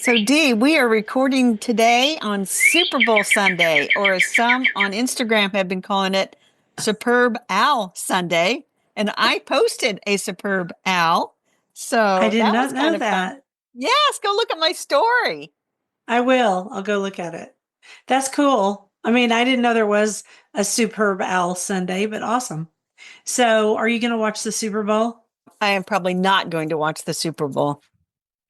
So, Dee, we are recording today on Super Bowl Sunday, or as some on Instagram have been calling it, Superb Owl Sunday. And I posted a Superb Owl. I So did that was not kind know of fun. that. Yes, go look at my story. I will. I'll go look at it. That's cool. I mean, I didn't know there was a Superb Owl Sunday, but awesome. So, are you going to watch the Super Bowl? I am probably not going to watch the Super Bowl.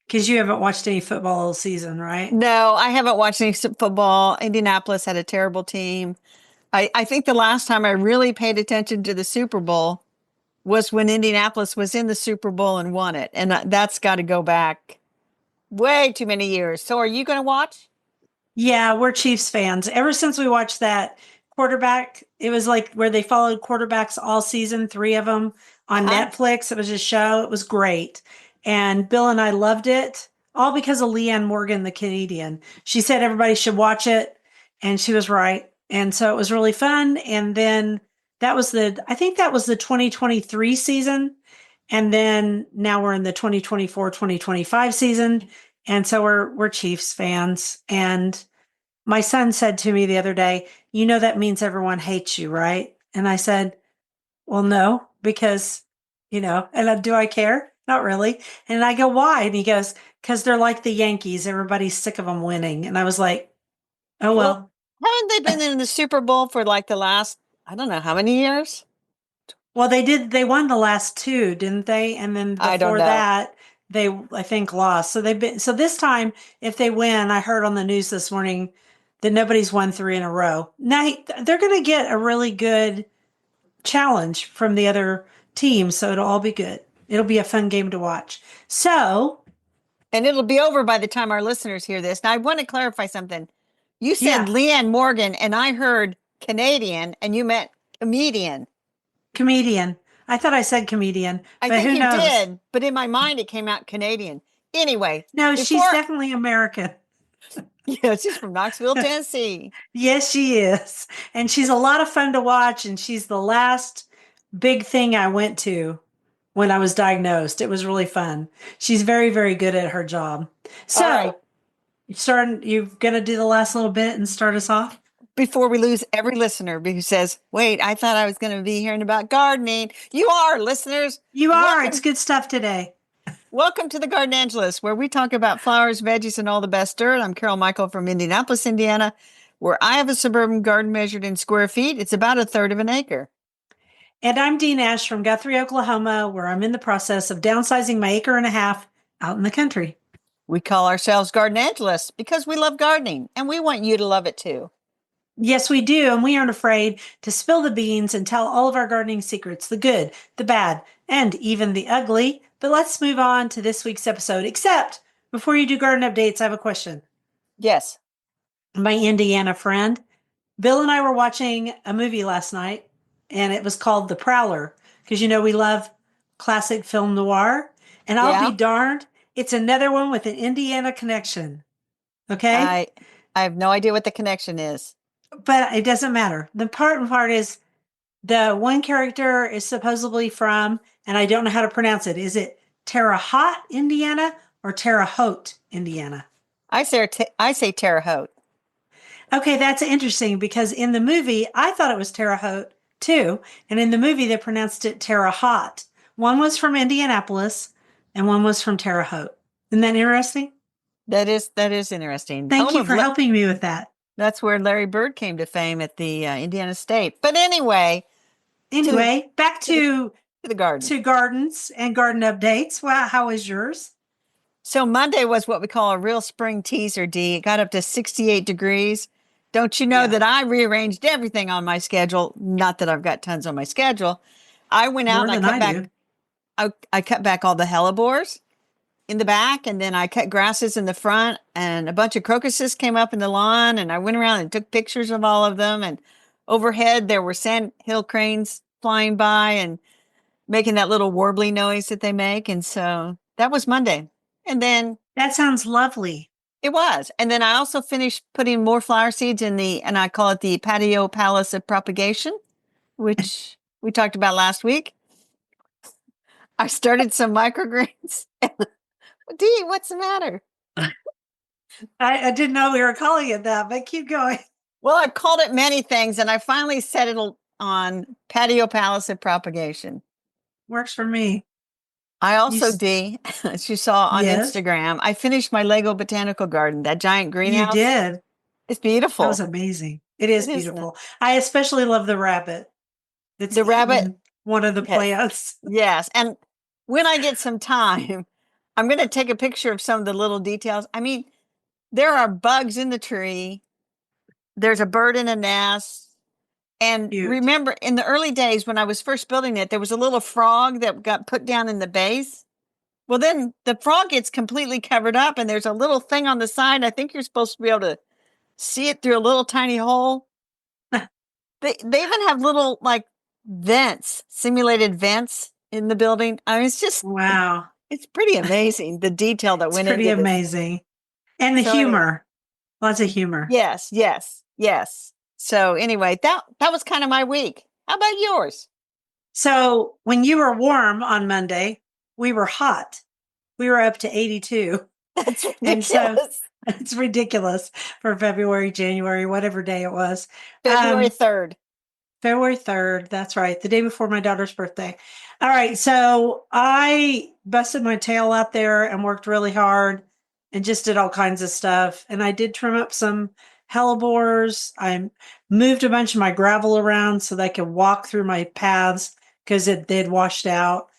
Because you haven't watched any football all season, right? No, I haven't watched any football. Indianapolis had a terrible team. I think the last time I really paid attention to the Super Bowl was when Indianapolis was in the Super Bowl and won it. And that's got to go back way too many years. So are you going to watch? Yeah, we're Chiefs fans. Ever since we watched that quarterback, it was like where they followed quarterbacks all season, three of them on Uh-huh. Netflix. It was a show. It was great. And Bill and I loved it, all because of Leanne Morgan, the Canadian. She said everybody should watch it, and she was right. And so it was really fun. And then I think that was the 2023 season. And then now we're in the 2024, 2025 season. And so we're Chiefs fans. And my son said to me the other day, you know, that means everyone hates you, right? And I said, well, no, because, do I care? Not really. And I go, why? And he goes, because they're like the Yankees. Everybody's sick of them winning. And I was like, oh, Well, well. haven't they been in the Super Bowl for like the last, I don't know how many years? Well, they won the last two, didn't they? And then I don't before know. that, they, I think, lost. So this time, if they win, I heard on the news this morning that nobody's won three in a row. Now, they're going to get a really good challenge from the other team. So it'll all be good. It'll be a fun game to watch. So, And it'll be over by the time our listeners hear this. Now, I want to clarify something. You said yeah, Leanne Morgan, and I heard Canadian, and you meant comedian. comedian. I thought I said comedian, I but think who you knows? did, but in my mind, it came out Canadian. Anyway, No, she's before, definitely American. yeah, she's from Knoxville, Tennessee. Yes, she is. And she's a lot of fun to watch. And she's the last big thing I went to when I was diagnosed. It was really fun. She's very, very good at her job. All right. So, you're going to do the last little bit and start us off? Before we lose every listener who says, wait, I thought I was going to be hearing about gardening. You are, listeners. You are. It's Welcome. good stuff today. Welcome to the Garden Angelus, where we talk about flowers, veggies, and all the best dirt. I'm Carol Michael from Indianapolis, Indiana, where I have a suburban garden measured in square feet. It's about a third of an acre. And I'm Dee Nash from Guthrie, Oklahoma, where I'm in the process of downsizing my acre and a half out in the country. We call ourselves Garden Angelus because we love gardening, and we want you to love it too. Yes, we do. And we aren't afraid to spill the beans and tell all of our gardening secrets, the good, the bad, and even the ugly. But let's move on to this week's episode. Except before you do garden updates, I have a question. Yes. My Indiana friend, Bill and I were watching a movie last night, and it was called The Prowler, because we love classic film noir. And I'll be Yeah. darned, it's another one with an Indiana connection. Okay? I I have no idea what the connection is. But it doesn't matter. The important part is the one character is supposedly from, and I don't know how to pronounce it. Is it Terre Haute, Indiana, or Terre Haute, Indiana? I say Terre Haute. Okay, that's interesting because in the movie, I thought it was Terre Haute too. And in the movie, they pronounced it Terre Haute. One was from Indianapolis and one was from Terre Haute. Isn't that interesting? That is interesting. Thank Home you of for helping me with that. That's where Larry Bird came to fame at the Indiana State. But anyway, to the Anyway, back to the to to the garden. to gardens and garden updates. Wow, how is yours? So Monday was what we call a real spring teaser, D. It got up to 68 degrees. Don't you know Yeah, that I rearranged everything on my schedule? Not that I've got tons on my schedule. I went out more and I than cut I back do. I cut back all the hellebores in the back, and then I cut grasses in the front, and a bunch of crocuses came up in the lawn, and I went around and took pictures of all of them. And overhead there were sandhill cranes flying by and making that little warbly noise that they make. And so that was Monday. And then That sounds lovely. it was. And then I also finished putting more flower seeds in and I call it the patio palace of propagation, which we talked about last week. I started some microgreens. Dee, what's the matter? I didn't know we were calling it that, but keep going. Well, I've called it many things, and I finally settled on patio palace of propagation. Works for me. I You, also, Dee, as you saw on yes, Instagram, I finished my Lego botanical garden, that giant you greenhouse. did. It's That was beautiful. amazing. It is It is beautiful. I especially love the rabbit that's the rabbit. eaten one of the Yes, plants. yes. And when I get some time, I'm going to take a picture of some of the little details. I mean, there are bugs in the tree. There's a bird in a nest. And Cute. remember, in the early days when I was first building it, there was a little frog that got put down in the base. Well, then the frog gets completely covered up, and there's a little thing on the side. I think you're supposed to be able to see it through a little tiny hole. They even have little like vents, simulated vents in the building. I mean, Wow. it's pretty amazing the detail that It's went pretty into this. amazing. And the So anyway, humor. Lots of humor. yes, yes, yes. So anyway, that was kind of my week. How about yours? So when you were warm on Monday, we were hot. We were up to 82. That's And so ridiculous. it's ridiculous for February, January, whatever day it was. February 3rd. February 3rd. That's right. The day before my daughter's birthday. All right. So I busted my tail out there and worked really hard and just did all kinds of stuff. And I did trim up some hellebores. I moved a bunch of my gravel around so that I could walk through my paths because they'd washed out.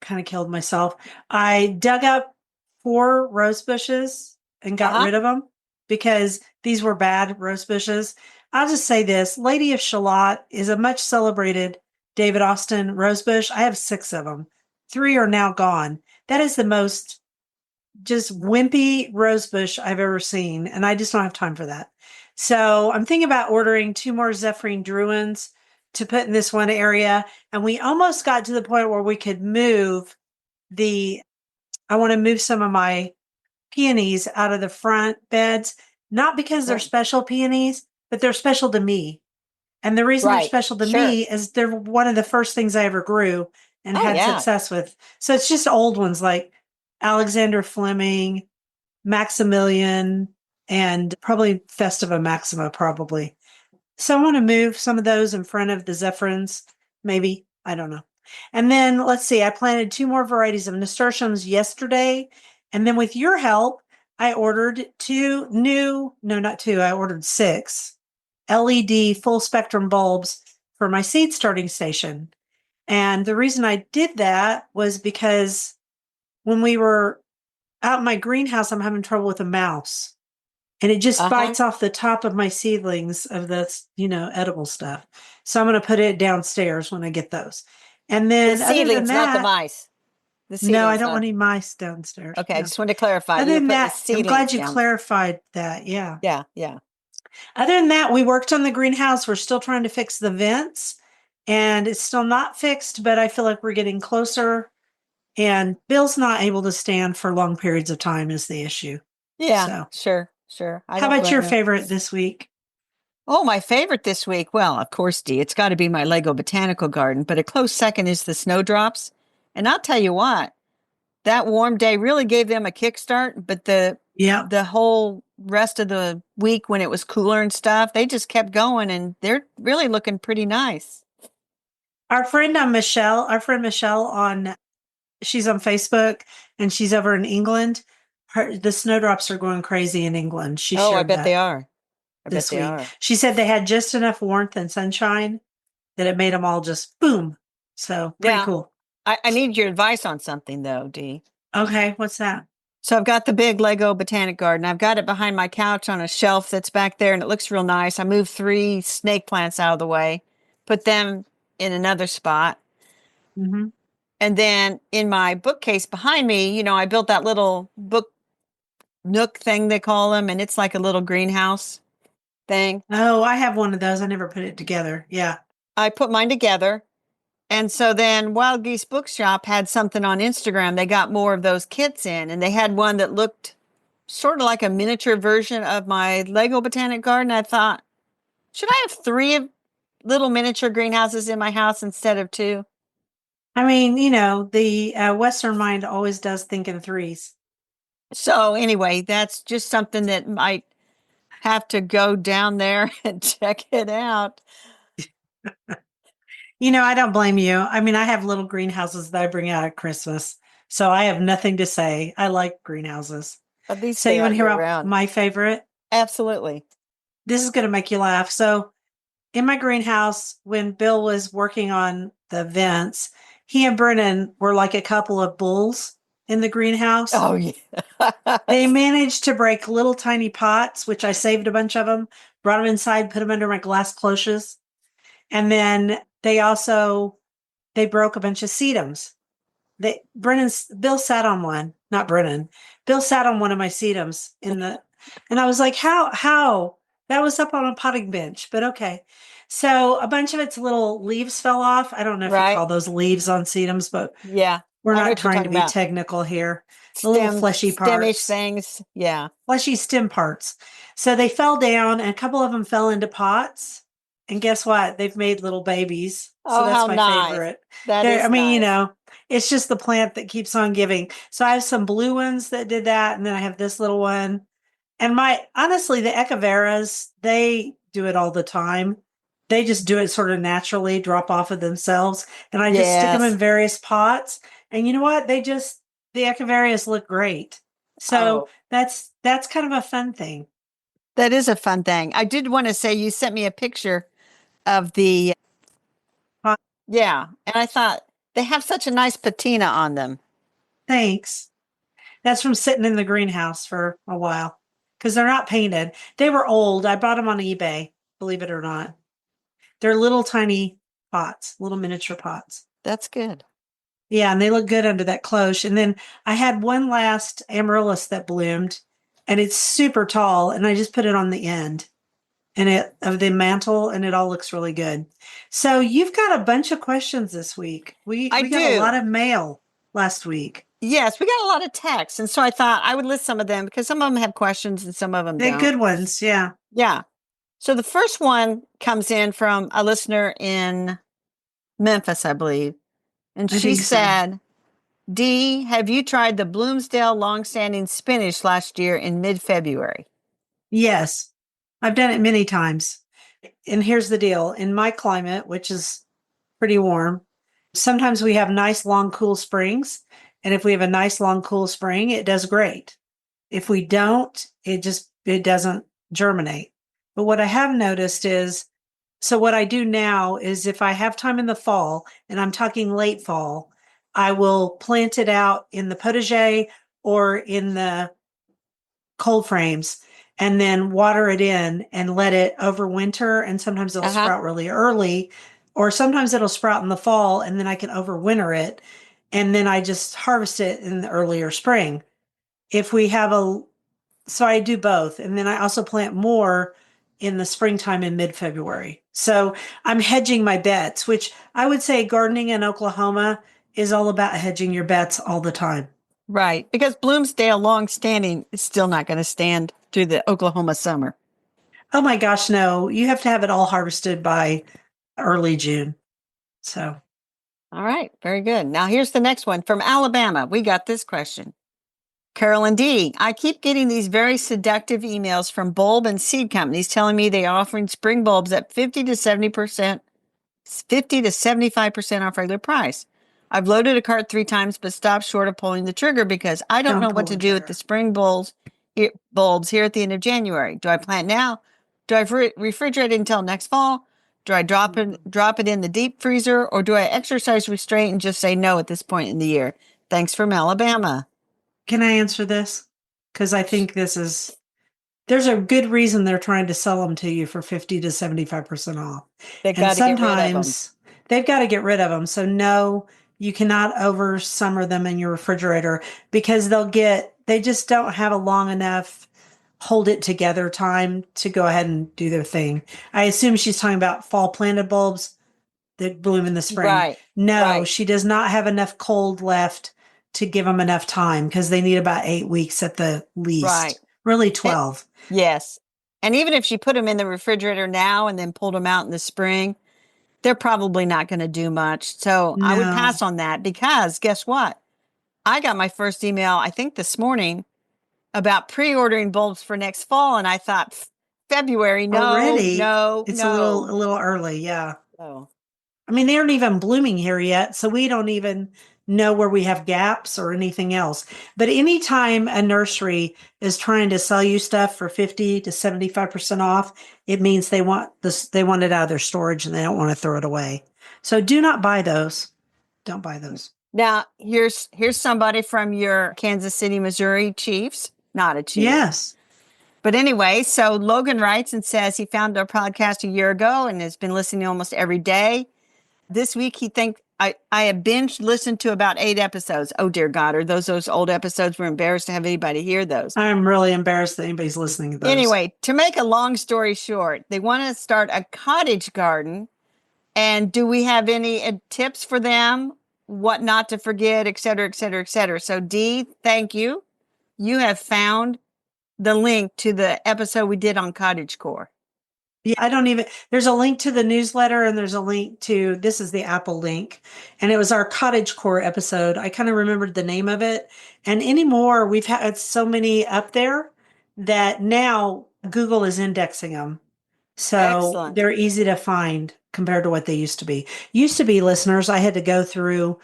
Kind of killed myself. I dug up 4 rose bushes and got Uh-huh. rid of them because these were bad rose bushes. I'll just say this Lady of Shalott is a much celebrated David Austin rose bush. I have 6 of them, 3 are now gone. That is the most just wimpy rose bush I've ever seen. And I just don't have time for that. So I'm thinking about ordering 2 more Zephyrin Druins to put in this one area. And we almost got to the point where we could move the, I want to move some of my peonies out of the front beds, not because they're Right. special peonies, but they're special to me. And the reason they're Right. special to Sure. me is they're one of the first things I ever grew and Oh had yeah. success with. So it's just old ones like Alexander Fleming, Maximilian, and probably Festiva Maxima, probably. So I want to move some of those in front of the Zephyrin's, maybe. I don't know. And then let's see, I planted 2 more varieties of nasturtiums yesterday. And then with your help, I ordered 2 new, no, not 2, I ordered 6 LED full spectrum bulbs for my seed starting station. And the reason I did that was because when we were out in my greenhouse, I'm having trouble with a mouse and it just Uh-huh. bites off the top of my seedlings of this, edible stuff. So I'm going to put it downstairs when I get those. And The then other than seedlings, not the that, mice. The no, I seedlings, don't want not. any mice downstairs. Okay, I No. just want to clarify. Other You're than putting the that, I'm glad seedlings you down. clarified that. Yeah. Yeah, yeah. Other than that, we worked on the greenhouse. We're still trying to fix the vents and it's still not fixed, but I feel like we're getting closer. And Bill's not able to stand for long periods of time is the issue. Yeah, So, sure, sure. I how don't about your blame him. favorite this week? Oh, my favorite this week. Well, of course, Dee, it's got to be my Lego botanical garden, but a close second is the snowdrops. And I'll tell you what, that warm day really gave them a kickstart, but Yeah. the whole rest of the week when it was cooler and stuff, they just kept going and they're really looking pretty nice. Our friend Michelle she's on Facebook and she's over in England. The snowdrops are going crazy in England. She Oh, I shared bet they that are. I bet this they week. are. She said they had just enough warmth and sunshine that it made them all just boom. So pretty Yeah. cool. I need your advice on something though, Dee. Okay, what's that? So I've got the big Lego botanic garden. I've got it behind my couch on a shelf that's back there and it looks real nice. I moved 3 snake plants out of the way, put them in another spot. Hmm. And then in my bookcase behind me, I built that little book nook thing they call them, and it's like a little greenhouse thing. Oh, I have one of those. I never put it together. Yeah. I put mine together. And so then Wild Geese Bookshop had something on Instagram. They got more of those kits in, and they had one that looked sort of like a miniature version of my Lego Botanic Garden. I thought, should I have 3 little miniature greenhouses in my house instead of 2? I mean, the Western mind always does think in threes. So anyway, that's just something that might have to go down there and check it out. I don't blame you. I mean, I have little greenhouses that I bring out at Christmas. So I have nothing to say. I like greenhouses. At least So stay you want out to hear year about round. my favorite? Absolutely. This is going to make you laugh. So in my greenhouse, when Bill was working on the vents, he and Brennan were like a couple of bulls in the greenhouse. Oh yeah. They managed to break little tiny pots, which I saved a bunch of them, brought them inside, put them under my glass cloches. And then they broke a bunch of sedums. Bill sat on one, not Brennan. Bill sat on one of my sedums and I was like, how? That was up on a potting bench, but okay. So a bunch of its little leaves fell off. I don't know if you Right. call those leaves on sedums, but Yeah. we're I know not what you're trying to talking be about. technical here. The little fleshy Stemish parts, things. Yeah. fleshy stem parts. So they fell down and a couple of them fell into pots. And guess what? They've made little babies. So Oh, that's how my nice. favorite. That There, I is mean, nice. it's just the plant that keeps on giving. So I have some blue ones that did that, and then I have this little one. And my honestly, the echeveras, they do it all the time. They just do it sort of naturally, drop off of themselves. And I just stick them in Yes. various pots. And you know what? The echeveras look great. So Oh, that's kind of a fun thing. that is a fun thing. I did want to say you sent me a picture of the, Pot- yeah, and I thought they have such a nice patina on them. Thanks. That's from sitting in the greenhouse for a while because they're not painted. They were old. I bought them on eBay, believe it or not. They're little tiny pots, little miniature pots. That's good. Yeah, and they look good under that cloche. And then I had one last amaryllis that bloomed, and it's super tall, and I just put it on the end and it of the mantle, and it all looks really good. So you've got a bunch of questions this week. We I we got a lot do. of mail last week. Yes, we got a lot of texts. And so I thought I would list some of them because some of them have questions and some of them They're don't. good ones, yeah. Yeah. So the first one comes in from a listener in Memphis, I believe. And I she think so. said, Dee, have you tried the Bloomsdale longstanding spinach last year in mid February? Yes, I've done it many times. And here's the deal in my climate, which is pretty warm, sometimes we have nice, long, cool springs. And if we have a nice, long, cool spring, it does great. If we don't, it doesn't germinate. But what I have noticed is so what I do now is if I have time in the fall, and I'm talking late fall, I will plant it out in the potager or in the cold frames and then water it in and let it overwinter. And sometimes it'll Uh-huh. sprout really early, or sometimes it'll sprout in the fall and then I can overwinter it. And then I just harvest it in the earlier spring. If we have so I do both. And then I also plant more in the springtime in mid February. So I'm hedging my bets, which I would say gardening in Oklahoma is all about hedging your bets all the time. Right. Because Bloomsdale longstanding is still not going to stand through the Oklahoma summer. Oh my gosh, no, you have to have it all harvested by early June. So All right. Very good. Now here's the next one from Alabama. We got this question. Carol and Dee, I keep getting these very seductive emails from bulb and seed companies telling me they are offering spring bulbs at 50 to 75% off regular price. I've loaded a cart 3 times, but stopped short of pulling the trigger because I don't don't know what pull to the do with the trigger. spring bulbs here at the end of January. Do I plant now? Do I refrigerate it until next fall? Do I drop it in the deep freezer, or do I exercise restraint and just say no at this point in the year? Thanks from Alabama. Can I answer this? Because I think there's a good reason they're trying to sell them to you for 50 to 75% off. They And got to get rid of them. sometimes they've got to get rid of them. So no, you cannot over summer them in your refrigerator because they just don't have a long enough hold it together time to go ahead and do their thing. I assume she's talking about fall planted bulbs that bloom in the spring. Right, No, right, she does not have enough cold left to give them enough time because they need about 8 weeks at the right. least, really And, 12. yes. And even if she put them in the refrigerator now and then pulled them out in the spring, they're probably not going to do much. So I would No. pass on that because guess what? I got my first email, I think this morning, about pre-ordering bulbs for next fall, and I thought February, no, Already, no, it's a no. little early. Yeah. Oh, I mean, they aren't even blooming here yet, so we don't even know where we have gaps or anything else. But anytime a nursery is trying to sell you stuff for 50 to 75% off, it means they want this, they want it out of their storage and they don't want to throw it away. So do not buy those. Don't buy those. now here's somebody from your Kansas City, Missouri Chiefs. Not a chief. Yes. But anyway, so Logan writes and says he found our podcast a year ago and has been listening almost every day. This week, he thinks I have binge listened to about 8 episodes. Oh, dear God, are those old episodes? We're embarrassed to have anybody hear those. I'm really embarrassed that anybody's listening to those. Anyway, to make a long story short, they want to start a cottage garden. And do we have any tips for them? What not to forget, et cetera, et cetera, et cetera. So, Dee, thank you. You have found the link to the episode we did on cottagecore. Yeah, I don't even, there's a link to the newsletter and there's a link to, this is the Apple link. And it was our cottagecore episode. I kind of remembered the name of it. And anymore, we've had so many up there that now Google is indexing them. So Excellent. they're easy to find compared to what they used to be. Used to be, listeners, I had to go through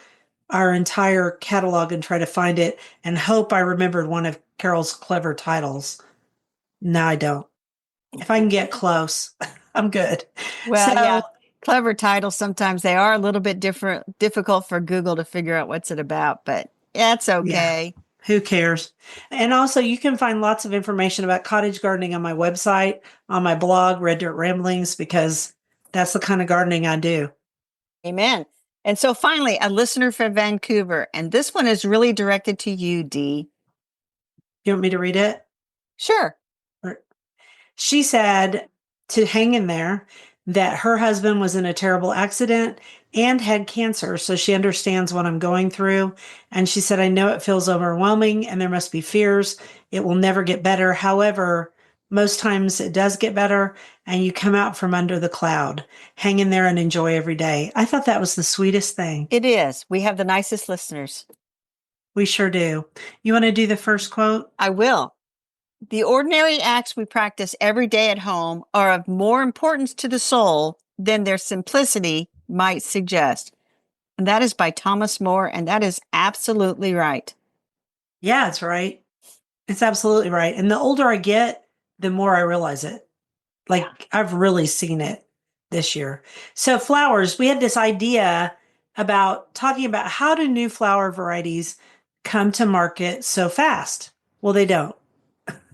our entire catalog and try to find it and hope I remembered one of Carol's clever titles. Now I don't. If I can get close, I'm good. Well, So, yeah, clever titles. Sometimes they are a little bit difficult for Google to figure out what's it about, but that's okay. yeah, who cares? And also, you can find lots of information about cottage gardening on my website, on my blog, Red Dirt Ramblings, because that's the kind of gardening I do. Amen. And so finally, a listener from Vancouver, and this one is really directed to you, Dee. You want me to read it? Sure. She said to hang in there, that her husband was in a terrible accident and had cancer. So she understands what I'm going through. And she said, I know it feels overwhelming and there must be fears. It will never get better. However, most times it does get better and you come out from under the cloud. Hang in there and enjoy every day. I thought that was the sweetest thing. It is. We have the nicest listeners. We sure do. You want to do the first quote? I will. The ordinary acts we practice every day at home are of more importance to the soul than their simplicity might suggest. And that is by Thomas More, and that is absolutely right. Yeah, it's right. It's absolutely right. And the older I get, the more I realize it. Like I've really seen it this year. So flowers, we had this idea about talking about how do new flower varieties come to market so fast? Well, they don't.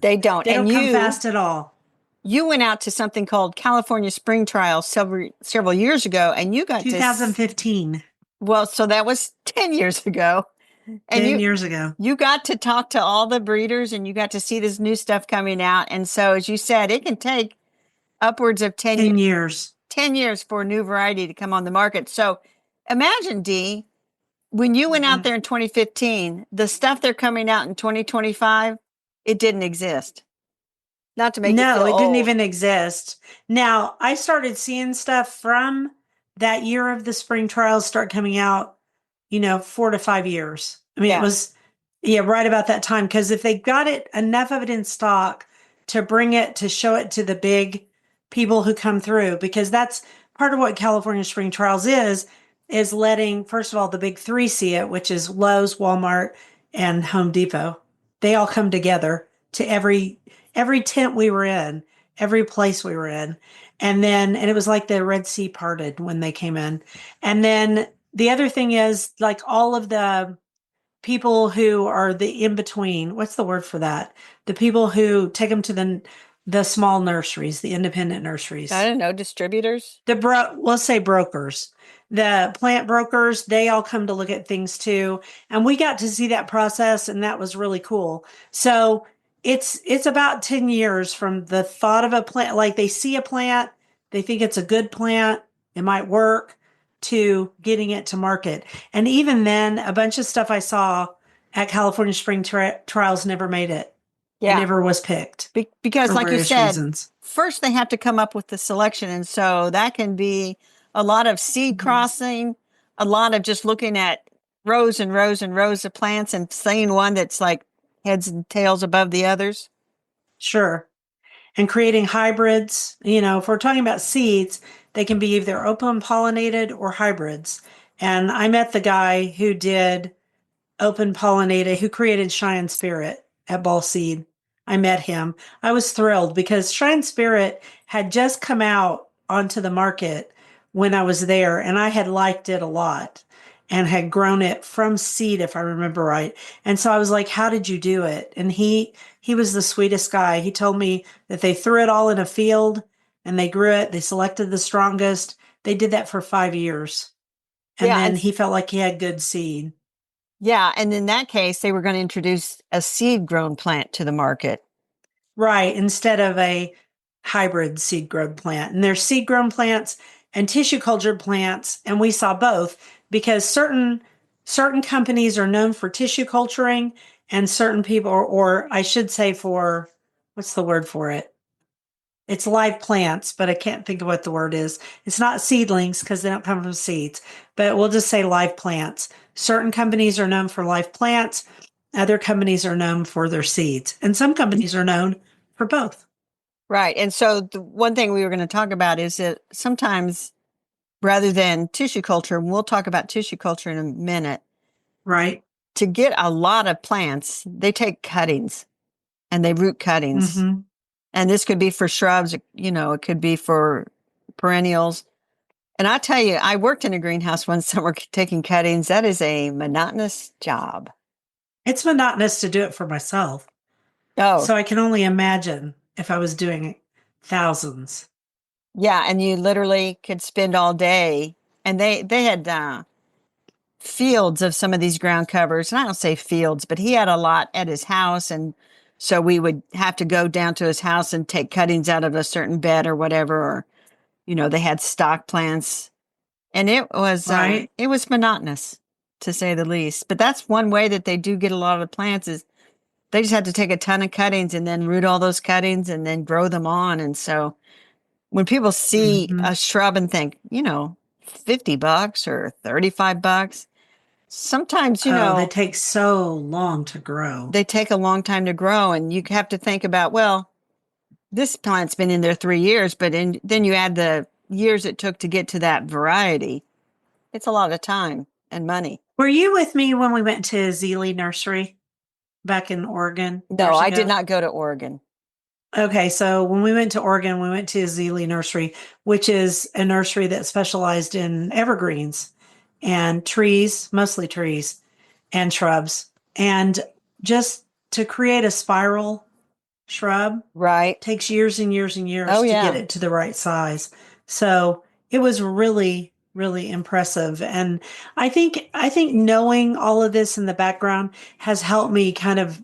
They don't. They And don't come fast at all. you went out to something called California Spring Trials several years ago, and you got 2015. Well, so that was 10 years ago. And 10 years ago. You got to talk to all the breeders and you got to see this new stuff coming out. And so, as you said, it can take upwards of 10 years. 10 years for a new variety to come on the market. So imagine, Dee, when you went out there in 2015, the stuff they're coming out in 2025, it didn't exist. Not to make you feel it didn't old. even exist. Now, I started seeing stuff from that year of the spring trials start coming out, 4 to 5 years. I mean, It was, right about that time. Because if they got it, enough of it in stock to bring it, to show it to the big people who come through, because that's part of what California Spring Trials is letting, first of all, the big three see it, which is Lowe's, Walmart, and Home Depot. They all come together to every tent we were in, every place we were in. And it was like the Red Sea parted when they came in. And then the other thing is, like, all of the people who are the in between, what's the word for that? The people who take them to the small nurseries, the independent nurseries. I don't know, distributors? Let's say brokers. The plant brokers, they all come to look at things too. And we got to see that process, and that was really cool. So it's about 10 years from the thought of a plant, like they see a plant, they think it's a good plant, it might work, to getting it to market. And even then, a bunch of stuff I saw at California Spring Trials never made it. Yeah. It never was picked. Because, like you said, reasons. First they have to come up with the selection. And so that can be a lot of seed crossing, a lot of just looking at rows and rows and rows of plants and seeing one that's like heads and tails above the others. Sure. And creating hybrids, if we're talking about seeds, they can be either open pollinated or hybrids. And I met the guy who did open pollinated, who created Shine Spirit at Ball Seed. I met him. I was thrilled because Shine Spirit had just come out onto the market when I was there, and I had liked it a lot and had grown it from seed, if I remember right. And so I was like, "How did you do it?" And he was the sweetest guy. He told me that they threw it all in a field and they grew it. They selected the strongest. They did that for 5 years, and Yeah, then and he felt like he had good seed. yeah, and in that case, they were going to introduce a seed grown plant to the market. Right, instead of a hybrid seed grown plant. And there's seed grown plants and tissue cultured plants, and we saw both because certain companies are known for tissue culturing and certain people or I should say for what's the word for it? It's live plants, but I can't think of what the word is. It's not seedlings because they don't come from seeds, but we'll just say live plants. Certain companies are known for live plants, other companies are known for their seeds, and some companies are known for both. Right. And so the one thing we were going to talk about is that sometimes rather than tissue culture, and we'll talk about tissue culture in a minute, Right? to get a lot of plants, they take cuttings and they root cuttings. Mm-hmm. And this could be for shrubs, it could be for perennials. And I tell you, I worked in a greenhouse one summer taking cuttings. That is a monotonous job. It's monotonous to do it for myself. Oh, So I can only imagine if I was doing thousands. yeah. And you literally could spend all day. And they had fields of some of these ground covers. And I don't say fields, but he had a lot at his house. And so we would have to go down to his house and take cuttings out of a certain bed or whatever. Or, they had stock plants. And Right? it was monotonous to say the least. But that's one way that they do get a lot of plants is they just have to take a ton of cuttings and then root all those cuttings and then grow them on. And so when people see Mm-hmm. a shrub and think, $50 or $35, sometimes, Oh, they take so long to grow. they take a long time to grow. And you have to think about, well, this plant's been in there 3 years, but then you add the years it took to get to that variety. It's a lot of time and money. Were you with me when we went to Zealy Nursery back in Oregon No, years I did ago? not go to Oregon. Okay, so when we went to Oregon, we went to Zealy Nursery, which is a nursery that specialized in evergreens and trees, mostly trees and shrubs. And just to create a spiral shrub Right. takes years and years and Oh, years to get yeah. it to the right size. So it was really, really impressive. And I think knowing all of this in the background has helped me kind of,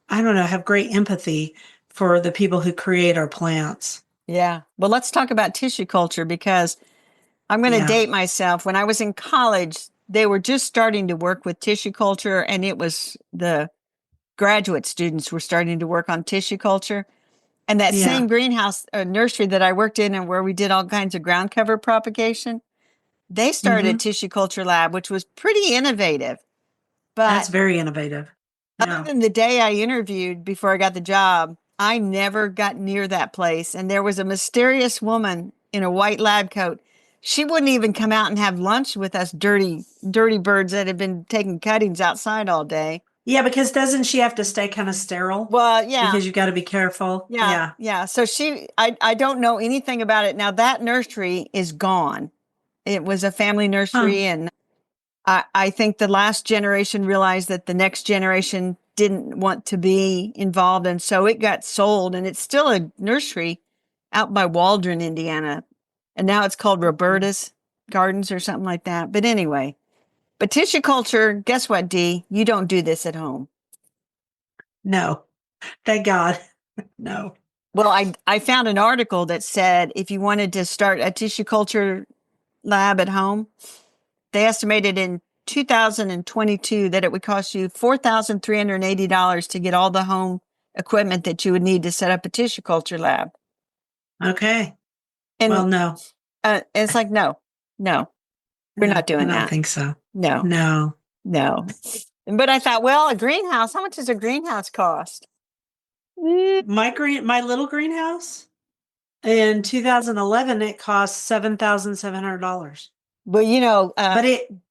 I don't know, have great empathy for the people who create our plants. Yeah. Well, let's talk about tissue culture because I'm going to Yeah. date myself. When I was in college, they were just starting to work with tissue culture, and it was the graduate students were starting to work on tissue culture. And that Yeah. same greenhouse nursery that I worked in and where we did all kinds of ground cover propagation, they started a Hmm. tissue culture lab, which was pretty innovative. That's But very innovative. other Yeah. than the day I interviewed before I got the job, I never got near that place. And there was a mysterious woman in a white lab coat. She wouldn't even come out and have lunch with us dirty birds that had been taking cuttings outside all day. Yeah, because doesn't she have to stay kind of sterile? Well, yeah, Because you got to be careful. yeah, Yeah. yeah. So I don't know anything about it. Now that nursery is gone. It was a family Huh. nursery, and I think the last generation realized that the next generation didn't want to be involved. And so it got sold, and it's still a nursery out by Waldron, Indiana. And now it's called Roberta's Gardens or something like that. But anyway, but tissue culture, guess what, Dee? You don't do this at home. No. Thank God. No. Well, I found an article that said if you wanted to start a tissue culture lab at home, they estimated in 2022 that it would cost you $4,380 to get all the home equipment that you would need to set up a tissue culture lab. Okay. And Well, no. it's like, no, we're No, not I doing don't that. think so. No, No. no. But I thought, well, a greenhouse, how much does a greenhouse cost? My little greenhouse in 2011, it cost $7,700. But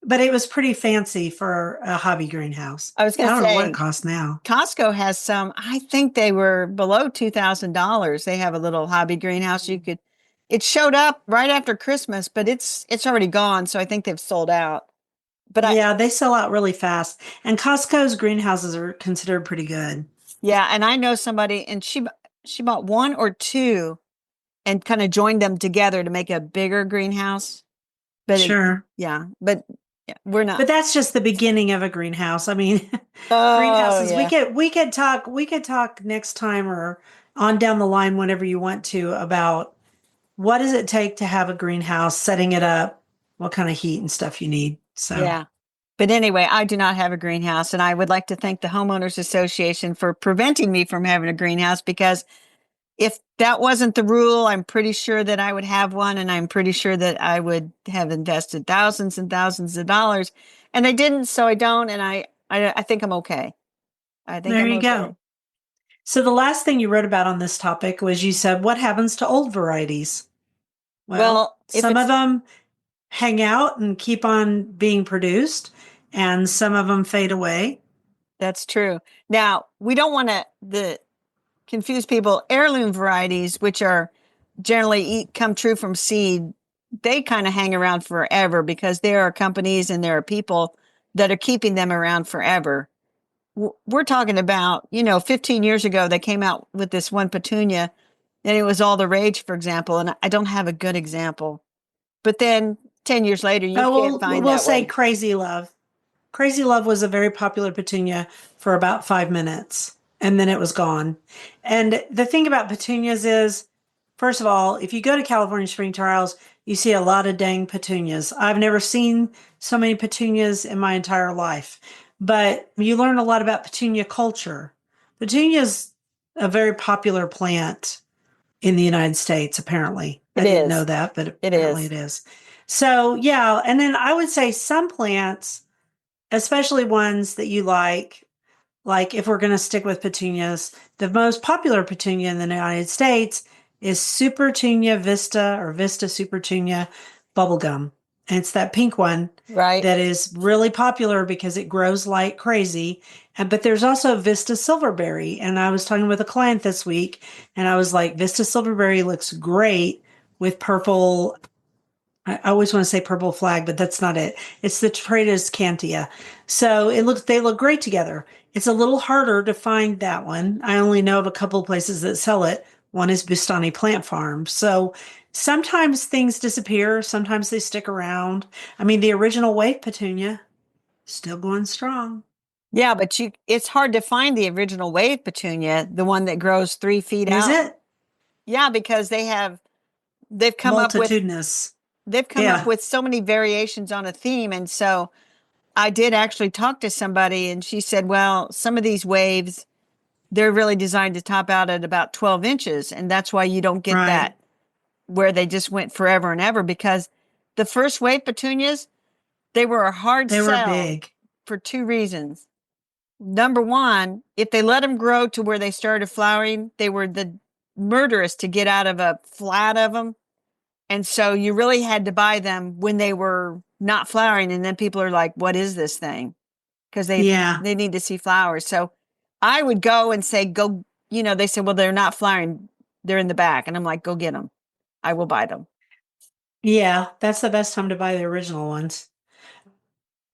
But it was pretty fancy for a hobby greenhouse. I was I going to don't know what it say costs now. Costco has some, I think they were below $2,000. They have a little hobby greenhouse. It showed up right after Christmas, but it's already gone. So I think they've sold out. But Yeah, they sell out really fast. And Costco's greenhouses are considered pretty good. yeah, and I know somebody and she bought one or two and kind of joined them together to make a bigger greenhouse. But Sure. yeah, we're not. But that's just the beginning of a greenhouse. I mean, Oh, greenhouses, yeah. we could talk next time or on down the line whenever you want to about what does it take to have a greenhouse, setting it up, what kind of heat and stuff you need. So Yeah. But anyway, I do not have a greenhouse, and I would like to thank the Homeowners Association for preventing me from having a greenhouse because if that wasn't the rule, I'm pretty sure that I would have one, and I'm pretty sure that I would have invested thousands and thousands of dollars. And I didn't, so I don't, and I think I'm okay. I think there I'm you okay. go. So the last thing you wrote about on this topic was you said, what happens to old varieties? Well, Well, if some of it's them hang out and keep on being produced, and some of them fade away. That's true. Now, we don't want to the confuse people. Heirloom varieties, which are generally come true from seed, they kind of hang around forever because there are companies and there are people that are keeping them around forever. We're talking about, 15 years ago, they came out with this one petunia and it was all the rage, for example. And I don't have a good example. But then 10 years later, you can't Oh, find we'll that say one. Crazy Love. Crazy Love was a very popular petunia for about 5 minutes and then it was gone. And the thing about petunias is, first of all, if you go to California Spring Trials, you see a lot of dang petunias. I've never seen so many petunias in my entire life, but you learn a lot about petunia culture. Petunia is a very popular plant in the United States, apparently. I It didn't know is. that, but It apparently is. it is. So, yeah. And then I would say some plants, especially ones that you like if we're going to stick with petunias, the most popular petunia in the United States is Supertunia Vista or Vista Supertunia bubblegum. And it's that pink one Right. that is really popular because it grows like crazy. But there's also Vista Silverberry. And I was talking with a client this week and I was like, Vista Silverberry looks great with purple. I always want to say purple flag, but that's not it. It's the Traitor's Cantia. So they look great together. It's a little harder to find that one. I only know of a couple of places that sell it. One is Bustani Plant Farm. So sometimes things disappear. Sometimes they stick around. I mean, the original wave petunia still going strong. Yeah, but it's hard to find the original wave petunia, the one that grows 3 feet Is out. it Yeah, because they've come up with multitudinous? they've come up Yeah. with so many variations on a theme. And so I did actually talk to somebody and she said, well, some of these waves, they're really designed to top out at about 12 inches. And that's why you don't get Right. that where they just went forever and ever because the first wave petunias, they were a hard They were sell big. for two reasons. Number one, if they let them grow to where they started flowering, they were the murderous to get out of a flat of them. And so you really had to buy them when they were not flowering. And then people are like, what is this thing? Because Yeah. they need to see flowers. So I would go and say, go, they said, well, they're not flowering. They're in the back. And I'm like, go get them. I will buy them. Yeah. That's the best time to buy the original ones.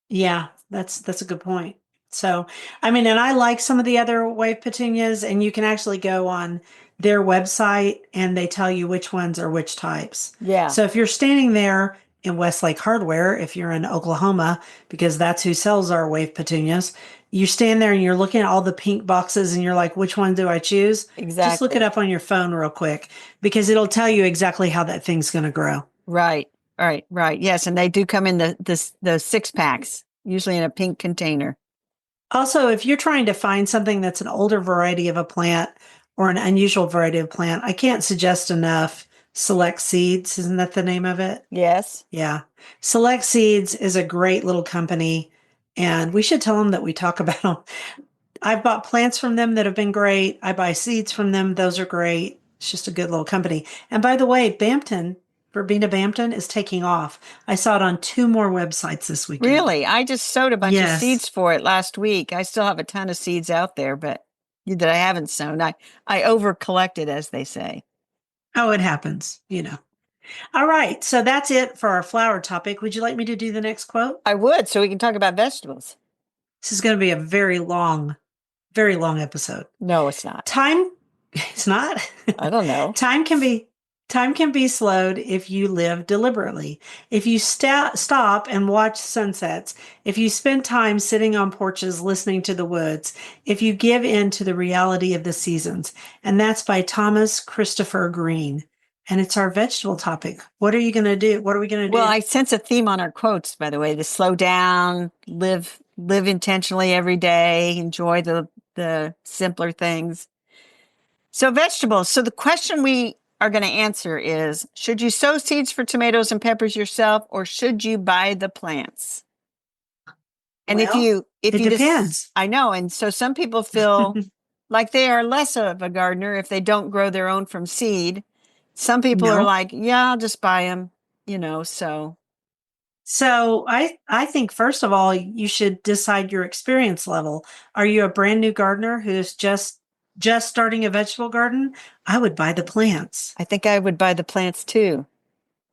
Yeah, that's a good point. So, I mean, and I like some of the other wave petunias, and you can actually go on their website and they tell you which ones are which types. Yeah, So if you're standing there in Westlake Hardware, if you're in Oklahoma, because that's who sells our wave petunias, you stand there and you're looking at all the pink boxes and you're like, which one do I choose? Just look it exactly. up on your phone real quick because it'll tell you exactly how that thing's going to grow. Right. Right. Right. Yes. And they do come in the 6 packs, usually in a pink container. Also, if you're trying to find something that's an older variety of a plant or an unusual variety of plant, I can't suggest enough Select Seeds. Isn't that the name of it? Yes. Yeah. Select Seeds is a great little company. And we should tell them that we talk about them. I've bought plants from them that have been great. I buy seeds from them. Those are great. It's just a good little company. And by the way, Bampton, Verbena Bampton is taking off. I saw it on 2 more websites this weekend. Really? I just sowed a bunch of Yes. seeds for it last week. I still have a ton of seeds out there, but that I haven't sown. I over collected, as they say. Oh, it happens, you know. All right. So that's it for our flower topic. Would you like me to do the next quote? I would, so we can talk about vegetables. This is going to be a very long episode. No, it's not. Time, it's not. I don't know. Time can be slowed if you live deliberately. If you stop and watch sunsets, if you spend time sitting on porches listening to the woods, if you give in to the reality of the seasons. And that's by Thomas Christopher Green. And it's our vegetable topic. What are you going to do? What are we going to Well, do? I sense a theme on our quotes, by the way, to slow down, live intentionally every day, enjoy the simpler things. So vegetables. So the question we are going to answer is, should you sow seeds for tomatoes and peppers yourself, or should you buy the plants? And Well, if it you just, depends. I know. And so some people feel like they are less of a gardener if they don't grow their own from seed. Some people are No. like, yeah, I'll just buy them, so. So I think first of all, you should decide your experience level. Are you a brand new gardener who's just starting a vegetable garden? I would buy the plants. I think I would buy the plants too.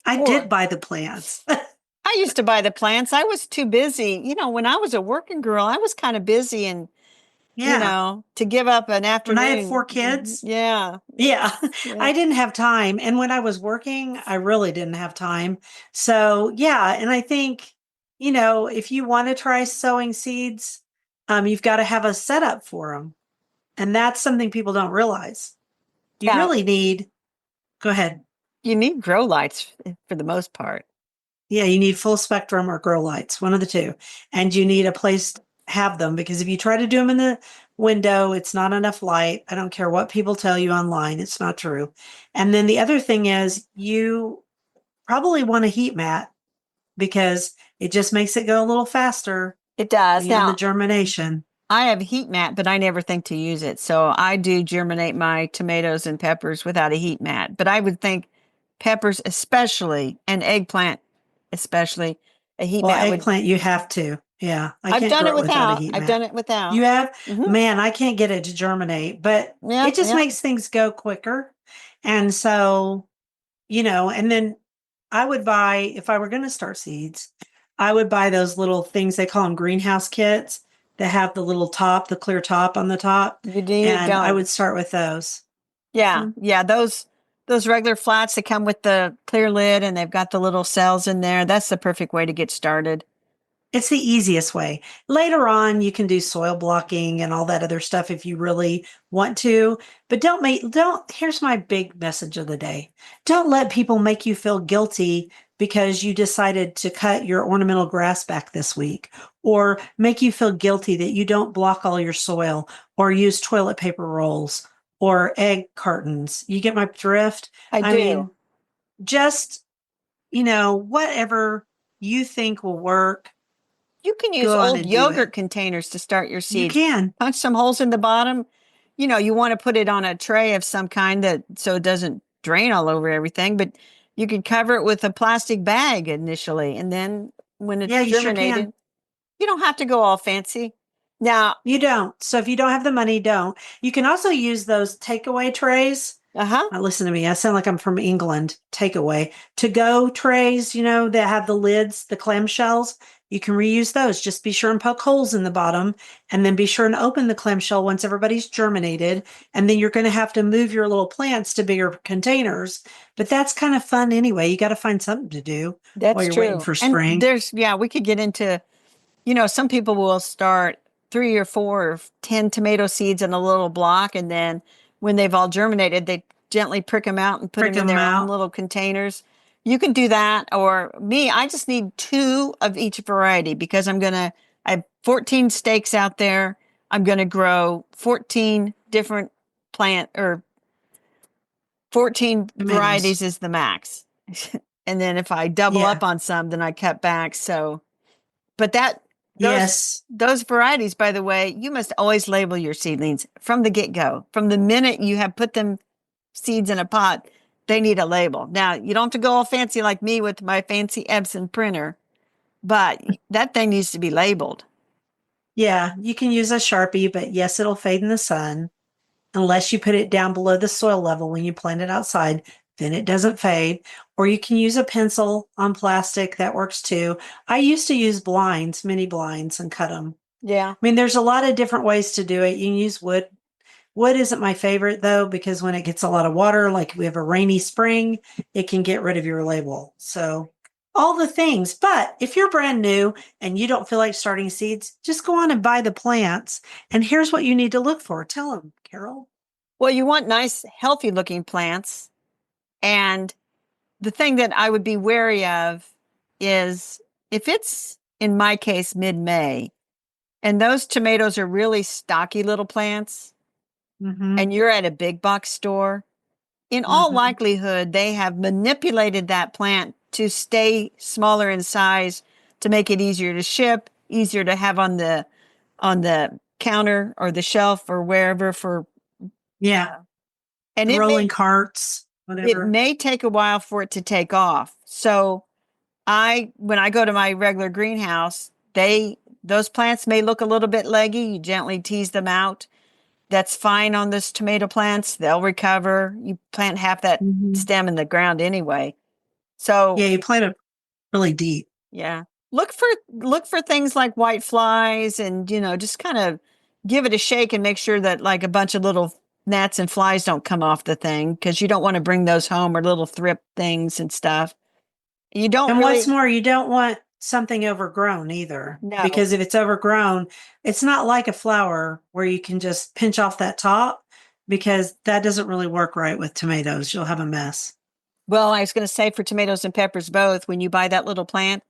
I did Or buy the plants. I used to buy the plants. I was too busy. When I was a working girl, I was kind of busy and, Yeah. to give up an When I had 4 afternoon. kids, Yeah. yeah, Yeah. I didn't have time. And when I was working, I really didn't have time. So, yeah, and I think, if you want to try sowing seeds, you've got to have a setup for them. And that's something people don't realize. You Yeah. really need, go ahead. You need grow lights for the most part. Yeah, you need full spectrum or grow lights, one of the two. And you need a place to have them because if you try to do them in the window, it's not enough light. I don't care what people tell you online, it's not true. And then the other thing is you probably want a heat mat because it just makes it go a little faster It does. on the Now, germination. I have a heat mat, but I never think to use it. So I do germinate my tomatoes and peppers without a heat mat. But I would think peppers, especially, and eggplant, especially, a heat Well, mat would. eggplant, you have to. Yeah, I I've can't done grow it it without a without. heat I've done mat. it without. You have? Mm-hmm. Man, I can't get it to germinate, but Yep. it just Yep. makes things go quicker. And so, and then I would buy, if I were going to start seeds, I would buy those little things, they call them greenhouse kits that have the little top, the clear top on the top. You do. You And I don't. would start with those. Yeah. Mhm. Yeah. Those regular flats that come with the clear lid and they've got the little cells in there. That's the perfect way to get started. It's the easiest way. Later on, you can do soil blocking and all that other stuff if you really want to. But here's my big message of the day. Don't let people make you feel guilty because you decided to cut your ornamental grass back this week, or make you feel guilty that you don't block all your soil or use toilet paper rolls or egg cartons. You get my drift? I I mean, do. just, whatever you think will work, You can use go on old and do it. yogurt containers to start your You seeds. can. Punch some holes in the bottom. You want to put it on a tray of some kind so it doesn't drain all over everything, but you could cover it with a plastic bag initially. And then when Yeah, it's you sure can. germinated, you don't have to go all fancy. Now, You don't. So if you don't have the money, don't. You can also use those takeaway trays. uh-huh. Now, listen to me. I sound like I'm from England. Takeaway to go trays, that have the lids, the clamshells. You can reuse those. Just be sure and poke holes in the bottom and then be sure and open the clamshell once everybody's germinated. And then you're going to have to move your little plants to bigger containers. But that's kind of fun anyway. You got to find something to do while That's you're waiting true. for And spring. we could get into, some people will start 3 or 4 or 10 tomato seeds in a little block. And then when they've all germinated, they gently prick them out and put Prick them in them their own out. little containers. You can do that. Or me, I just need 2 of each variety because I have 14 stakes out there. I'm going to grow 14 different or 14 Tomatoes. varieties is the max. And then if I double Yeah. up on some, then I cut back. So, but that Those Yes. those varieties, by the way, you must always label your seedlings from the get-go. From the minute you have put them seeds in a pot, they need a label. Now, you don't have to go all fancy like me with my fancy Epson printer, but that thing needs to be labeled. Yeah, you can use a Sharpie, but yes, it'll fade in the sun unless you put it down below the soil level when you plant it outside. Then it doesn't fade. Or you can use a pencil on plastic. That works too. I used to use blinds, mini blinds, and cut them. Yeah. I mean, there's a lot of different ways to do it. You can use wood. Wood isn't my favorite though, because when it gets a lot of water, like we have a rainy spring, it can get rid of your label. So all the things. But if you're brand new and you don't feel like starting seeds, just go on and buy the plants. And here's what you need to look for. Tell them, Carol. Well, you want nice, healthy looking plants. And the thing that I would be wary of is if it's, in my case, mid-May, and those tomatoes are really stocky little plants, Mm-hmm. and you're at a big box store, in all Mm-hmm. likelihood, they have manipulated that plant to stay smaller in size to make it easier to ship, easier to have on the counter or the shelf or wherever for Yeah. and The rolling carts, it whatever. may take a while for it to take off. So I when I go to my regular greenhouse, those plants may look a little bit leggy. You gently tease them out. That's fine on those tomato plants. They'll recover. You plant half that Mm-hmm. stem in the ground anyway. So, Yeah, you plant it really deep. yeah. Look for things like white flies and, just kind of give it a shake and make sure that like a bunch of little gnats and flies don't come off the thing because you don't want to bring those home or little thrip things and stuff. You don't And what's really more, you don't want something overgrown either, know. because if it's overgrown, it's not like a flower where you can just pinch off that top, because that doesn't really work right with tomatoes. You'll have a mess. Well, I was going to say for tomatoes and peppers both, when you buy that little plant,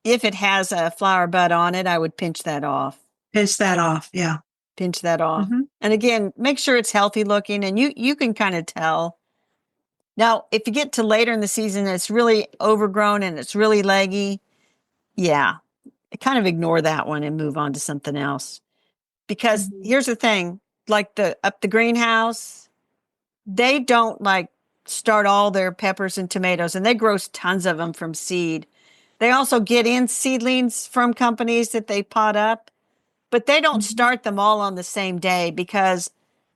if it has a flower bud on it, I would pinch that off. Pinch that off. Yeah. Pinch that off. Hmm. And again, make sure it's healthy looking and you can kind of tell. Now, if you get to later in the season and it's really overgrown and it's really leggy, yeah, kind of ignore that one and move on to something else. Because Hmm. here's the thing, like the greenhouse, they don't like start all their peppers and tomatoes and they grow tons of them from seed. They also get in seedlings from companies that they pot up, but they don't Hmm. start them all on the same day because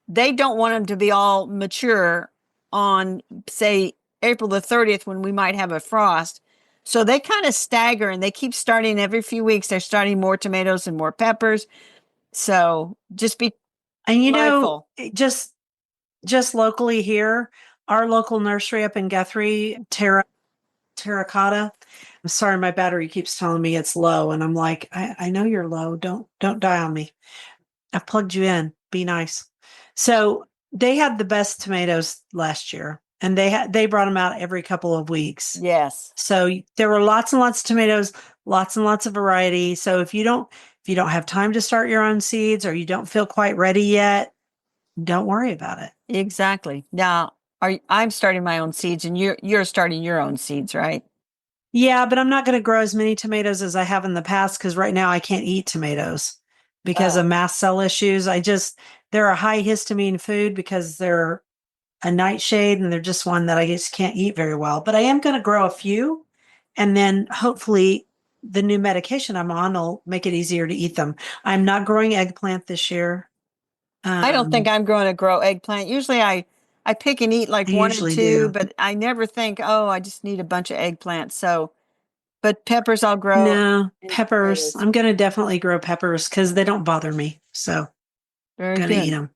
they don't want them to be all mature on, say, April the 30th when we might have a frost. So they kind of stagger and they keep starting every few weeks. They're starting more tomatoes and more peppers. So just be And mindful. just locally here, our local nursery up in Guthrie, Terracotta. I'm sorry, my battery keeps telling me it's low, and I'm like, I know you're low. Don't die on me. I've plugged you in. Be nice. So they had the best tomatoes last year, and they brought them out every couple of weeks. Yes, So there were lots and lots of tomatoes, lots and lots of variety. So if you don't have time to start your own seeds, or you don't feel quite ready yet, don't worry about it. exactly. Now, I'm starting my own seeds and you're starting your own seeds, right? Yeah, but I'm not going to grow as many tomatoes as I have in the past, because right now I can't eat tomatoes because of Oh, mast cell issues. They're a high histamine food because they're a nightshade, and they're just one that I just can't eat very well. But I am going to grow a few, and then hopefully the new medication I'm on will make it easier to eat them. I'm not growing eggplant this year. I don't think Um, I'm going to grow eggplant. Usually I pick and eat like I one or usually two, do. but I never think, oh, I just need a bunch of eggplants. So, but peppers I'll grow No, and peppers. tomatoes. I'm going to definitely grow peppers because they don't bother me. So, Very going to eat good. them.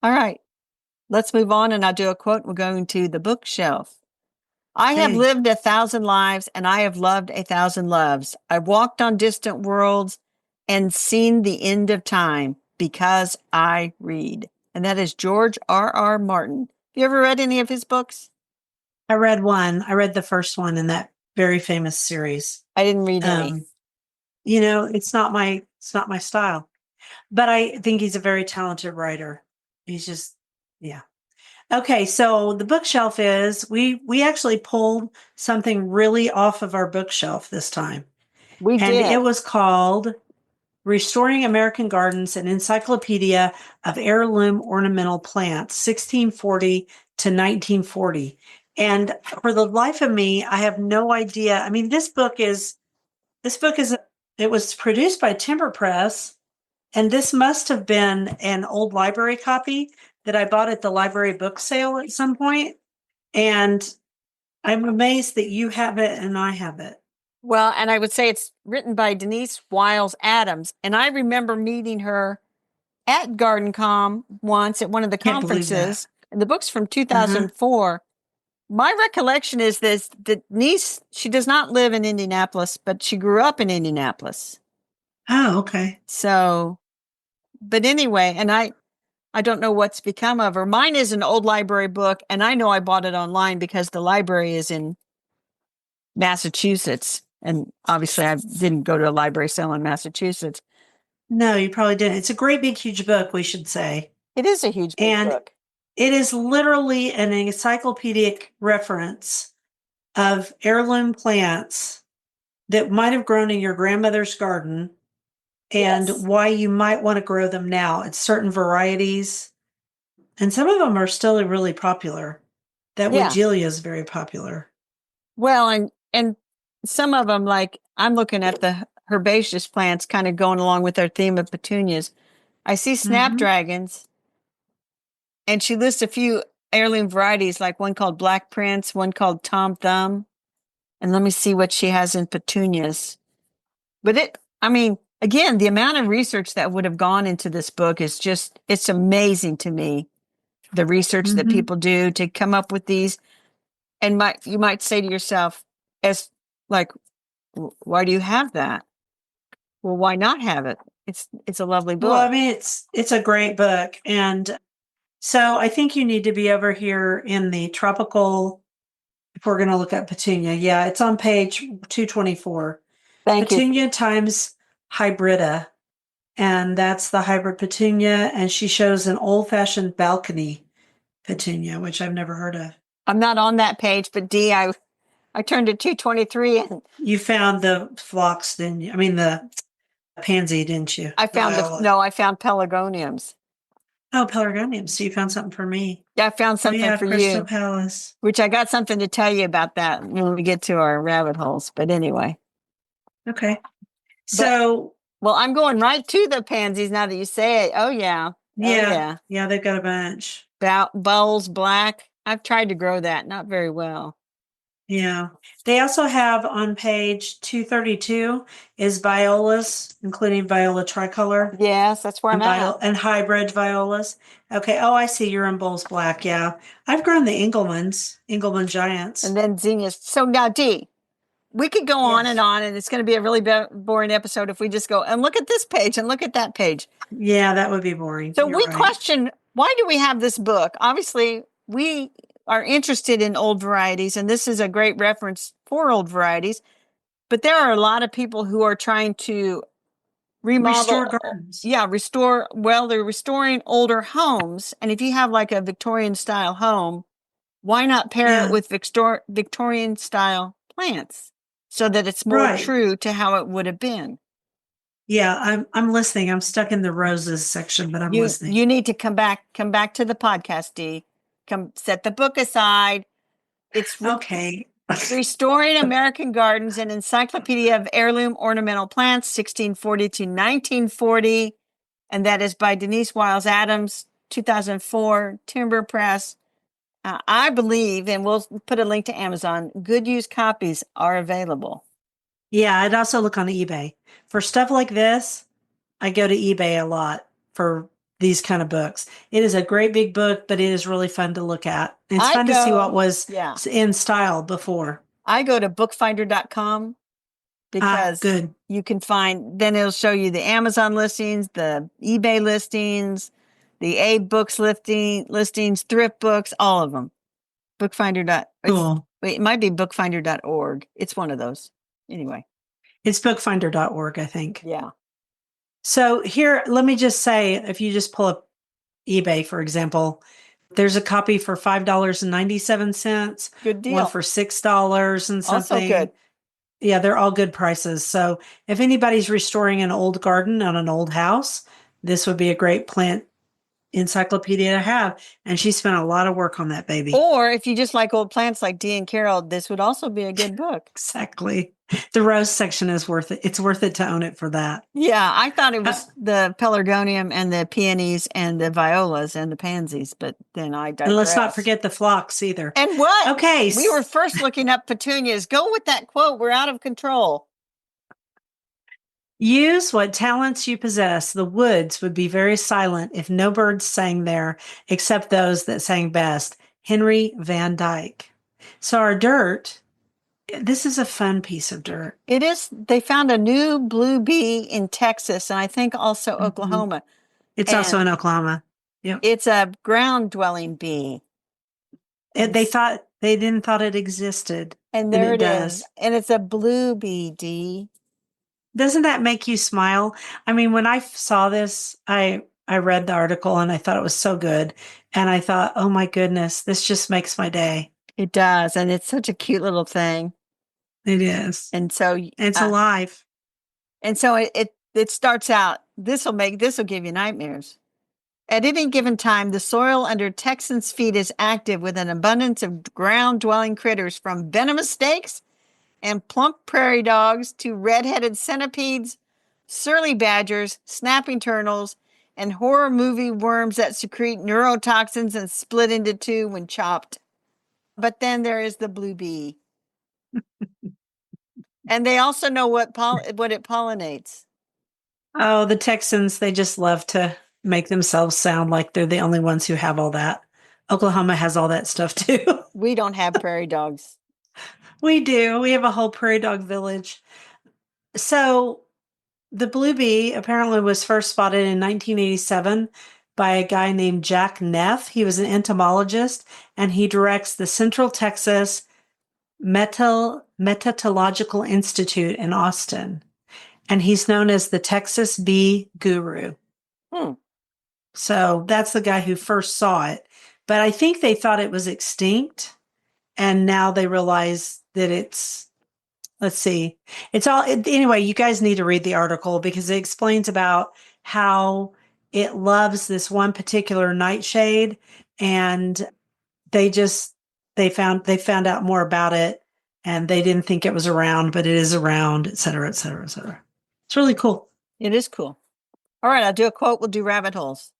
All right. Let's move on and I'll do a quote. We're going to the bookshelf. I have Okay. lived 1,000 lives and I have loved 1,000 loves. I've walked on distant worlds and seen the end of time because I read. And that is George R. R. Martin. Have you ever read any of his books? I read one. I read the first one in that very famous series. I didn't read any. Um, it's not my style, but I think he's a very talented writer. He's just, yeah. Okay, so the bookshelf is we actually pulled something really off of our bookshelf this time, We and it did. was called Restoring American Gardens, an encyclopedia of heirloom ornamental plants, 1640 to 1940. And for the life of me, I have no idea. I mean, it was produced by Timber Press, and this must have been an old library copy that I bought at the library book sale at some point. And I'm amazed that you have it and I have it. Well, and I would say it's written by Denise Wiles Adams. And I remember meeting her at GardenCom once at one of the Can't believe that. conferences. And the book's from Uh-huh. 2004. My recollection is this: Denise, she does not live in Indianapolis, but she grew up in Indianapolis. Oh, okay. So, but anyway, and I don't know what's become of her. Mine is an old library book, and I know I bought it online because the library is in Massachusetts. And obviously, I didn't go to a library sale in Massachusetts. No, you probably didn't. It's a great big huge book, we should say. It is a huge big And book. it is literally an encyclopedic reference of heirloom plants that might have grown in your grandmother's garden and Yes. why you might want to grow them now. It's certain varieties. And some of them are still really popular. That Yeah. Weigela is very popular. Well, and some of them, like I'm looking at the herbaceous plants kind of going along with our theme of petunias. I see snapdragons, and she lists a few heirloom varieties, like one called Black Prince, one called Tom Thumb. And let me see what she has in petunias. But I mean, again, the amount of research that would have gone into this book is just, it's amazing to me. The research that people do to come up with these. And you might say to yourself, as like, why do you have that? Well, why not have it? It's a lovely book. Well, I mean, it's a great book. And so I think you need to be over here in the tropical, if we're going to look at petunia. Yeah, it's on page 224. Thank you. Petunia times hybrida. And that's the hybrid petunia. And she shows an old fashioned balcony petunia, which I've never heard of. I'm not on that page, but Dee, I turned to 223 and You found the phlox, didn't you? I mean, the pansy, didn't you? I found I found pelargoniums. Oh, pelargoniums. So you found something for me. Yeah, I found something for Crystal you. Palace. Which I got something to tell you about that when we get to our rabbit holes. But anyway. Okay. So, well, I'm going right to the pansies now that you say it. Oh, yeah. Yeah. Yeah, they've got a bunch. Bowls Black. I've tried to grow that. Not very well. Yeah. They also have on page 232 is violas, including viola tricolor. Yes, that's where I'm at. And hybrid violas. Okay. Oh, I see. You're in Bowls Black. Yeah. I've grown the Engelmann giants. And then zinnias. So now, Dee, we could go on, and it's going to be a really boring episode if we just go and look at this page and look at that page. Yeah, that would be boring. So we question, why do we have this book? Obviously, we are interested in old varieties, and this is a great reference for old varieties. But there are a lot of people who are trying to restore gardens. Yeah, they're restoring older homes. And if you have like a Victorian style home, why not pair it with Victorian style plants so that it's more true to how it would have been? Yeah, I'm listening. I'm stuck in the roses section, but I'm listening. You need to come back to the podcast, Dee. Come set the book aside. It's okay. Restoring American Gardens, an encyclopedia of heirloom ornamental plants, 1640 to 1940. And that is by Denise Wiles Adams, 2004, Timber Press. I believe, and we'll put a link to Amazon, good used copies are available. Yeah, I'd also look on eBay. For stuff like this, I go to eBay a lot for these kind of books. It is a great big book, but it is really fun to look at. It's fun to see what was in style before. I go to bookfinder.com because you can find, then it'll show you the Amazon listings, the eBay listings, the Abe Books listings, thrift books, all of them. Bookfinder. It might be bookfinder.org. It's one of those. Anyway. It's bookfinder.org, I think. Yeah. So here, let me just say, if you just pull up eBay, for example, there's a copy for $5.97. Good deal. One for $6 and something. Also good. Yeah, they're all good prices. So if anybody's restoring an old garden on an old house, this would be a great plant encyclopedia to have. And she spent a lot of work on that baby. Or if you just like old plants like Dee and Carol, this would also be a good book. Exactly. The rose section is worth it. It's worth it to own it for that. Yeah, I thought it Uh, was the pelargonium and the peonies and the violas and the pansies, but then I and let's not digress. forget the phlox either. And what? Okay. We were first looking up petunias. Go with that quote. We're out of control. Use what talents you possess. The woods would be very silent if no birds sang there except those that sang best. Henry Van Dyke. So our dirt, this is a fun piece of dirt. It is. They found a new blue bee in Texas and I think also Oklahoma. It's And also in Oklahoma. Yep. it's a ground dwelling bee. They didn't thought it existed. And there it it is. does. And it's a blue bee, Dee. Doesn't that make you smile? I mean, when I saw this, I read the article and I thought it was so good. And I thought, oh my goodness, this just makes my day. It does. And it's such a cute little thing. It is. And so It's alive. And so it starts out, this will give you nightmares. At any given time, the soil under Texans' feet is active with an abundance of ground-dwelling critters from venomous snakes and plump prairie dogs to red-headed centipedes, surly badgers, snapping turtles, and horror movie worms that secrete neurotoxins and split into two when chopped. But then there is the blue bee. And they also know what it pollinates. Oh, the Texans, they just love to make themselves sound like they're the only ones who have all that. Oklahoma has all that stuff too. We don't have prairie dogs. We do. We have a whole prairie dog village. So the blue bee apparently was first spotted in 1987 by a guy named Jack Neff. He was an entomologist and he directs the Central Texas Metatological Institute in Austin. And he's known as the Texas bee guru. So that's the guy who first saw it. But I think they thought it was extinct. And now they realize that let's see. Anyway, you guys need to read the article because it explains about how it loves this one particular nightshade. And they found out more about it and they didn't think it was around, but it is around, et cetera, et cetera, et cetera. It's really cool. It is cool. All right, I'll do a quote. We'll do rabbit holes.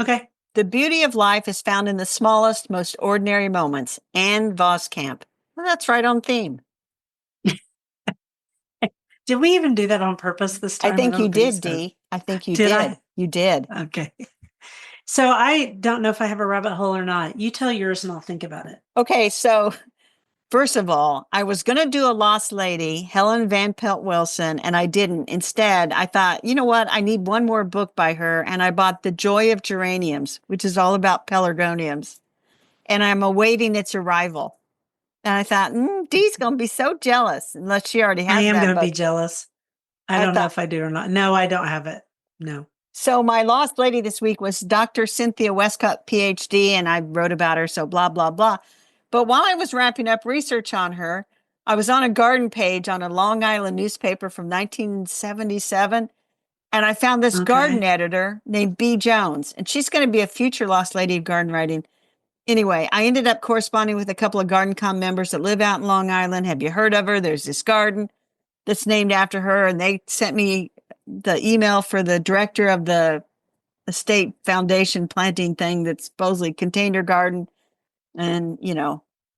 Okay. The beauty of life is found in the smallest, most ordinary moments. Anne Voskamp. Well, that's right on theme. Did we even do that on purpose this time? I think you did, so. Dee. I think you Did did. I? You did. Okay. So I don't know if I have a rabbit hole or not. You tell yours and I'll think about it. Okay, so first of all, I was going to do a lost lady, Helen Van Pelt Wilson, and I didn't. Instead, I thought, you know what? I need one more book by her, and I bought The Joy of Geraniums, which is all about pelargoniums, and I'm awaiting its arrival. And I thought, Dee's going to be so jealous, unless she already has I am that going to book. be jealous. I don't know if I do or not. No, I don't have it. No. So my lost lady this week was Dr. Cynthia Westcott, PhD, and I wrote about her, so blah, blah, blah. But while I was wrapping up research on her, I was on a garden page on a Long Island newspaper from 1977, and I found this garden editor named Bee Jones, and she's going to be a future lost lady of garden writing. Anyway, I ended up corresponding with a couple of GardenCom members that live out in Long Island. Have you heard of her? There's this garden that's named after her, and they sent me the email for the director of the estate foundation planting thing that supposedly contained her garden, and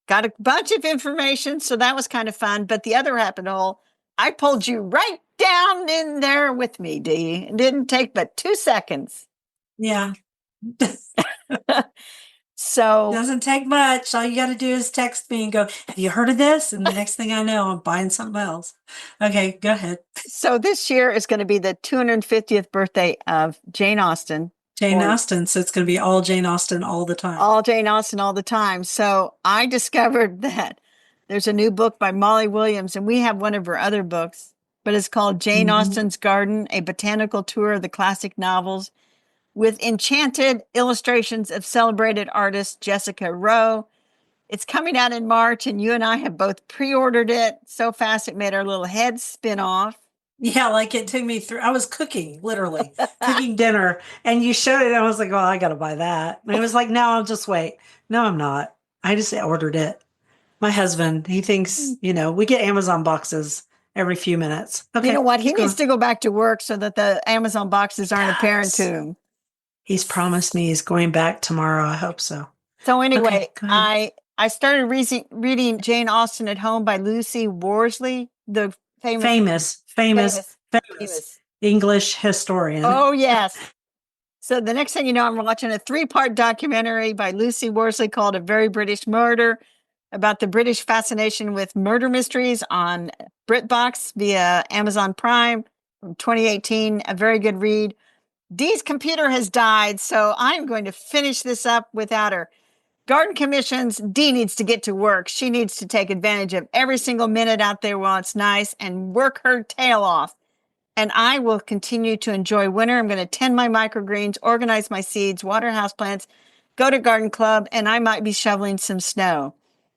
got a bunch of information, so that was kind of fun. But the other rabbit hole, I pulled you right down in there with me, Dee. It didn't take but 2 seconds. Yeah. So doesn't take much. All you got to do is text me and go, have you heard of this? And the next thing I know, I'm buying something else. Okay, go ahead. So this year is going to be the 250th birthday of Jane Austen. Jane Austen. So it's going to be all Jane Austen all the time. All Jane Austen all the time. So I discovered that there's a new book by Molly Williams, and we have one of her other books, but it's called Jane Austen's Garden, a botanical tour of the classic novels, with enchanted illustrations of celebrated artist Jessica Rowe It's coming out in March, and you and I have both pre-ordered it so fast it made our little heads spin off. Yeah, like it took me through. I was cooking, literally cooking dinner, and you showed it. And I was like, "Oh, I got to buy that." And I was like, "No, I'll just wait." No, I'm not. I just ordered it. My husband, he thinks, we get Amazon boxes every few minutes. You know Okay, what? He keep needs going. to go back to work so that the Amazon boxes aren't apparent to Does. him. He's promised me he's going back tomorrow. I hope so. So Okay, anyway, go ahead. I started reading Jane Austen at Home by Lucy Worsley, the famous, Famous famous. English historian. Oh yes. So the next thing you know, I'm watching a 3-part documentary by Lucy Worsley called A Very British Murder about the British fascination with murder mysteries on BritBox via Amazon Prime from 2018. A very good read. Dee's computer has died, so I'm going to finish this up without her. Garden commissions, Dee needs to get to work. She needs to take advantage of every single minute out there while it's nice and work her tail off. And I will continue to enjoy winter. I'm going to tend my microgreens, organize my seeds, water houseplants, go to garden club, and I might be shoveling some snow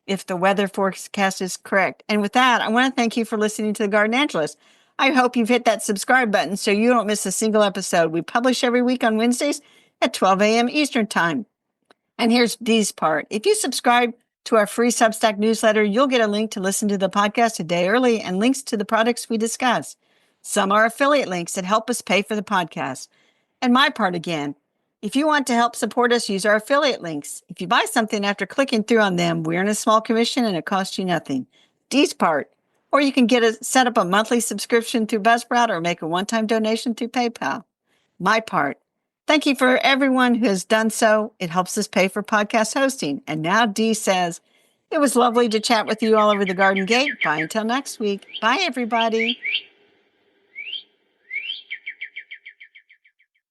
if the weather forecast is correct. And with that, I want to thank you for listening to The Garden Angelist. I hope you've hit that subscribe button so you don't miss a single episode. We publish every week on Wednesdays at 12 a.m. Eastern Time. And here's Dee's part. If you subscribe to our free Substack newsletter, you'll get a link to listen to the podcast a day early and links to the products we discuss. Some are affiliate links that help us pay for the podcast. And my part again, if you want to help support us, use our affiliate links. If you buy something after clicking through on them, we earn a small commission and it costs you nothing. Dee's part. Or you can set up a monthly subscription through Buzzsprout or make a one-time donation through PayPal. My part. Thank you for everyone who has done so. It helps us pay for podcast hosting. And now Dee says, it was lovely to chat with you all over the Garden Gate. Bye until next week. Bye, everybody.